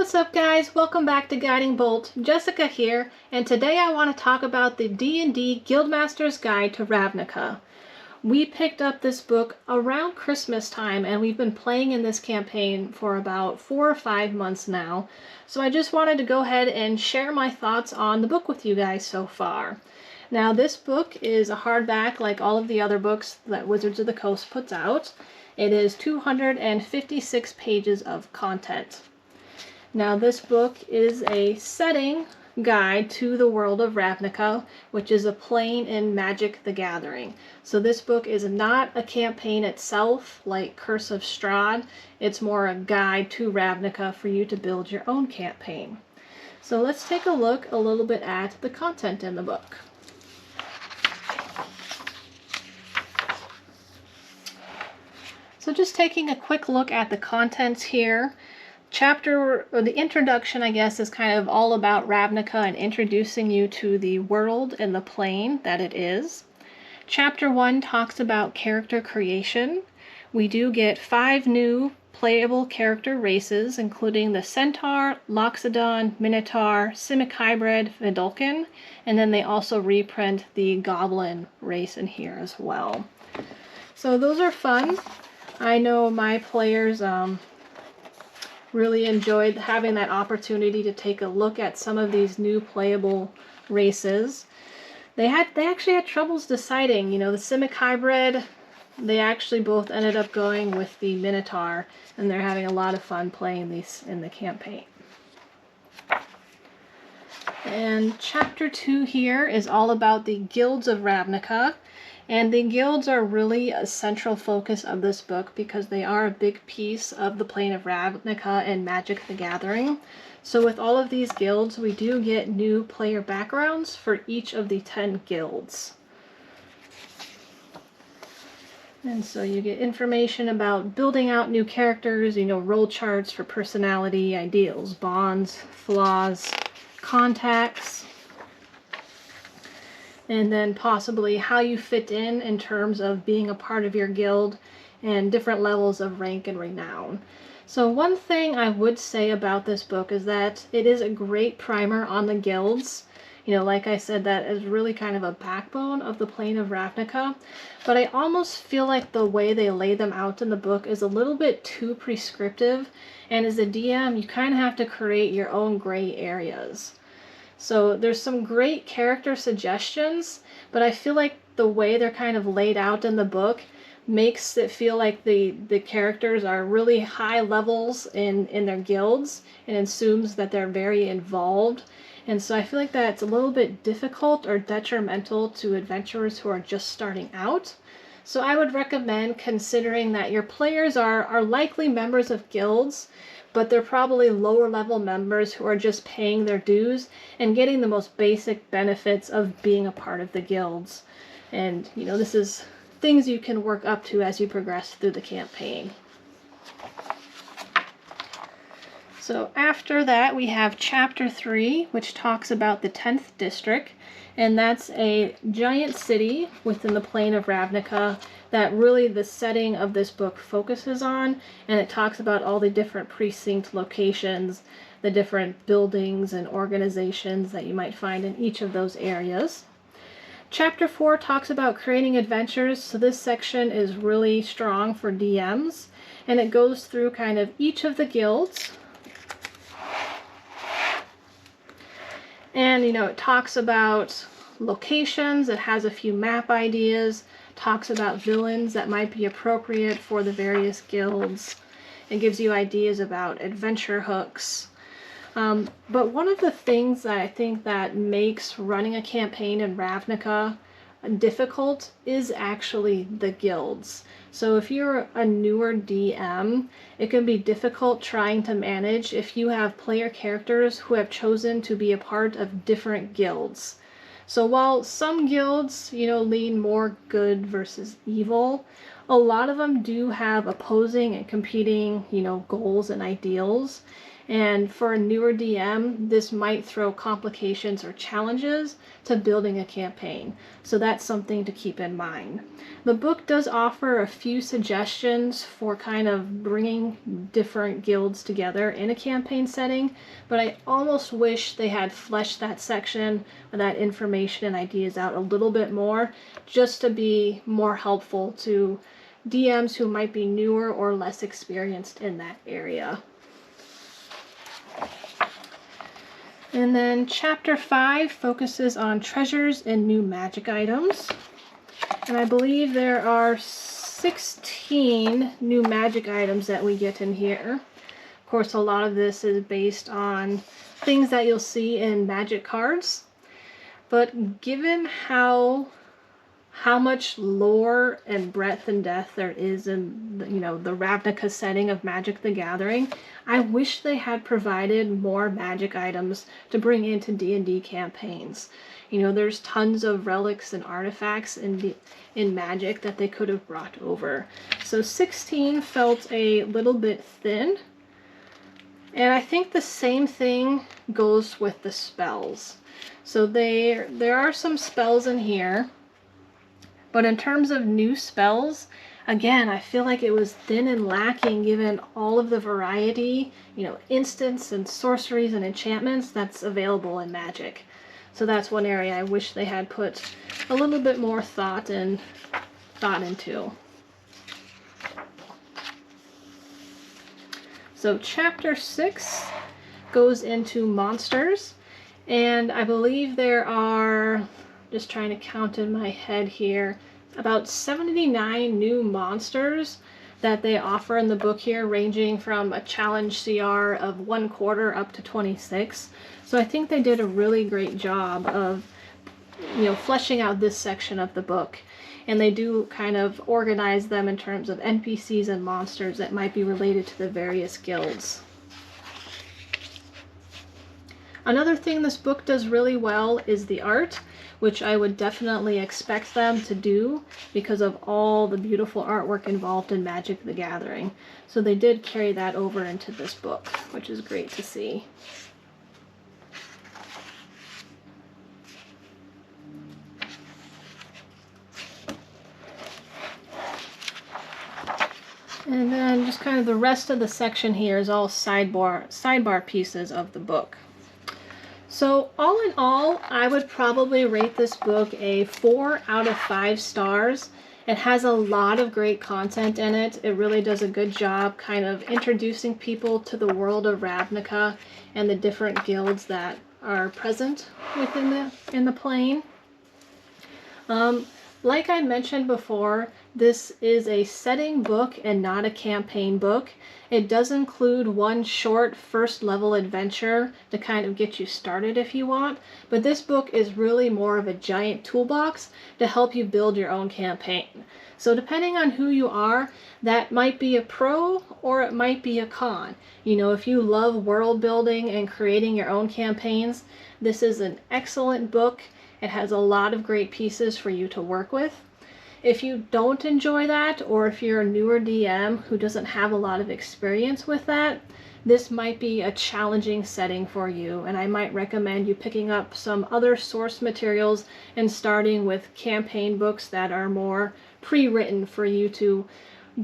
What's up guys? Welcome back to Guiding Bolt. Jessica here, and today I want to talk about the D&D Guildmaster's Guide to Ravnica. We picked up this book around Christmas time and we've been playing in this campaign for about 4 or 5 months now. So I just wanted to go ahead and share my thoughts on the book with you guys so far. Now this book is a hardback like all of the other books that Wizards of the Coast puts out. It is 256 pages of content. Now this book is a setting guide to the world of Ravnica, which is a plane in Magic the Gathering. So this book is not a campaign itself like Curse of Strahd. It's more a guide to Ravnica for you to build your own campaign. So let's take a look a little bit at the content in the book. So just taking a quick look at the contents here. The introduction, I guess, is kind of all about Ravnica and introducing you to the world and the plane that it is. Chapter 1 talks about character creation. We do get 5 new playable character races, including the Centaur, Loxodon, Minotaur, Simic Hybrid, Vidalcan, and then they also reprint the Goblin race in here as well. So those are fun. I know my players really enjoyed having that opportunity to take a look at some of these new playable races. They actually had troubles deciding, the Simic Hybrid, they actually both ended up going with the Minotaur, and they're having a lot of fun playing these in the campaign. And chapter 2 here is all about the guilds of Ravnica. And the guilds are really a central focus of this book because they are a big piece of the plane of Ravnica and Magic the Gathering. So with all of these guilds, we do get new player backgrounds for each of the 10 guilds. And so you get information about building out new characters, role charts for personality, ideals, bonds, flaws, contacts, and then possibly how you fit in terms of being a part of your guild and different levels of rank and renown. So one thing I would say about this book is that it is a great primer on the guilds. Like I said, that is really kind of a backbone of the plane of Ravnica, but I almost feel like the way they lay them out in the book is a little bit too prescriptive, and as a DM, you kind of have to create your own gray areas. So there's some great character suggestions, but I feel like the way they're kind of laid out in the book makes it feel like the characters are really high levels in their guilds and assumes that they're very involved. And so I feel like that's a little bit difficult or detrimental to adventurers who are just starting out. So I would recommend considering that your players are likely members of guilds, but they're probably lower level members who are just paying their dues and getting the most basic benefits of being a part of the guilds. And, this is things you can work up to as you progress through the campaign. So after that, we have Chapter 3, which talks about the 10th District, and that's a giant city within the plane of Ravnica that really the setting of this book focuses on, and it talks about all the different precinct locations, the different buildings and organizations that you might find in each of those areas. Chapter 4 talks about creating adventures, so this section is really strong for DMs, and it goes through kind of each of the guilds. And, it talks about locations, it has a few map ideas, talks about villains that might be appropriate for the various guilds. It gives you ideas about adventure hooks. But one of the things that I think that makes running a campaign in Ravnica difficult is actually the guilds. So if you're a newer DM, it can be difficult trying to manage if you have player characters who have chosen to be a part of different guilds. So while some guilds, lean more good versus evil, a lot of them do have opposing and competing, goals and ideals. And for a newer DM, this might throw complications or challenges to building a campaign. So that's something to keep in mind. The book does offer a few suggestions for kind of bringing different guilds together in a campaign setting, but I almost wish they had fleshed that section or that information and ideas out a little bit more, just to be more helpful to DMs who might be newer or less experienced in that area. And then chapter 5 focuses on treasures and new magic items. And I believe there are 16 new magic items that we get in here. Of course, a lot of this is based on things that you'll see in magic cards. But given how much lore and breadth and depth there is in the Ravnica setting of Magic the Gathering, I wish they had provided more magic items to bring into D&D campaigns. There's tons of relics and artifacts in Magic that they could have brought over. So 16 felt a little bit thin. And I think the same thing goes with the spells. So there are some spells in here. But in terms of new spells, again, I feel like it was thin and lacking given all of the variety, instants and sorceries and enchantments that's available in Magic. So that's one area I wish they had put a little bit more thought into. So chapter 6 goes into monsters, and I believe there are, just trying to count in my head here, about 79 new monsters that they offer in the book here, ranging from a challenge CR of 1/4 up to 26. So I think they did a really great job of, fleshing out this section of the book. And they do kind of organize them in terms of NPCs and monsters that might be related to the various guilds. Another thing this book does really well is the art, which I would definitely expect them to do because of all the beautiful artwork involved in Magic the Gathering. So they did carry that over into this book, which is great to see. And then just kind of the rest of the section here is all sidebar pieces of the book. So all in all, I would probably rate this book a 4 out of 5 stars. It has a lot of great content in it. It really does a good job kind of introducing people to the world of Ravnica and the different guilds that are present within the plane. Like I mentioned before, this is a setting book and not a campaign book. It does include one short first level adventure to kind of get you started if you want, but this book is really more of a giant toolbox to help you build your own campaign. So depending on who you are, that might be a pro or it might be a con. If you love world building and creating your own campaigns, this is an excellent book. It has a lot of great pieces for you to work with. If you don't enjoy that, or if you're a newer DM who doesn't have a lot of experience with that, this might be a challenging setting for you, and I might recommend you picking up some other source materials and starting with campaign books that are more pre-written for you to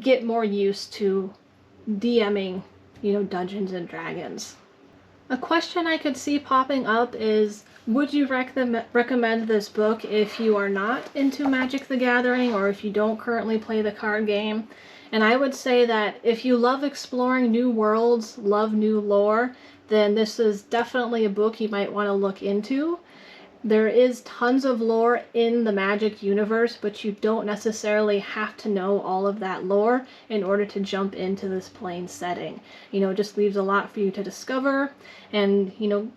get more used to DMing, Dungeons and Dragons. A question I could see popping up is, would you recommend this book if you are not into Magic the Gathering or if you don't currently play the card game? And I would say that if you love exploring new worlds, love new lore, then this is definitely a book you might want to look into. There is tons of lore in the Magic universe, but you don't necessarily have to know all of that lore in order to jump into this plane setting. It just leaves a lot for you to discover and,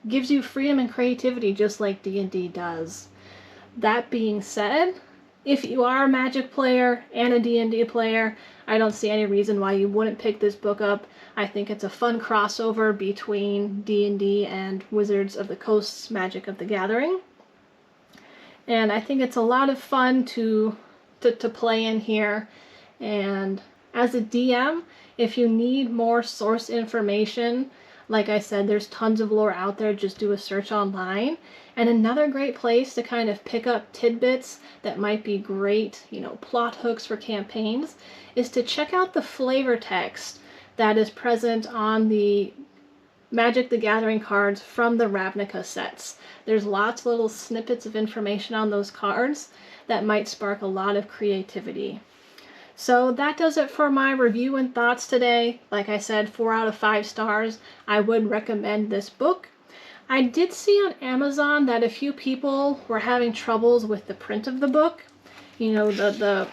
gives you freedom and creativity just like D&D does. That being said, if you are a Magic player and a D&D player, I don't see any reason why you wouldn't pick this book up. I think it's a fun crossover between D&D and Wizards of the Coast's Magic of the Gathering. And I think it's a lot of fun to play in here. And as a DM, if you need more source information, Like I said, there's tons of lore out there. Just do a search online. And another great place to kind of pick up tidbits that might be great, plot hooks for campaigns, is to check out the flavor text that is present on the Magic the Gathering cards from the Ravnica sets. There's lots of little snippets of information on those cards that might spark a lot of creativity. So that does it for my review and thoughts today. Like I said, 4 out of 5 stars. I would recommend this book. I did see on Amazon that a few people were having troubles with the print of the book. The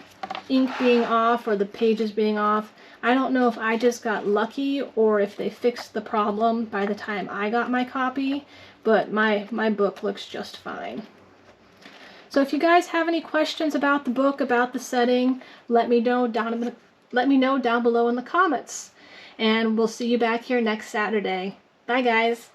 ink being off or the pages being off. I don't know if I just got lucky or if they fixed the problem by the time I got my copy, but my book looks just fine. So if you guys have any questions about the book, about the setting, let me know down below in the comments. And we'll see you back here next Saturday. Bye guys.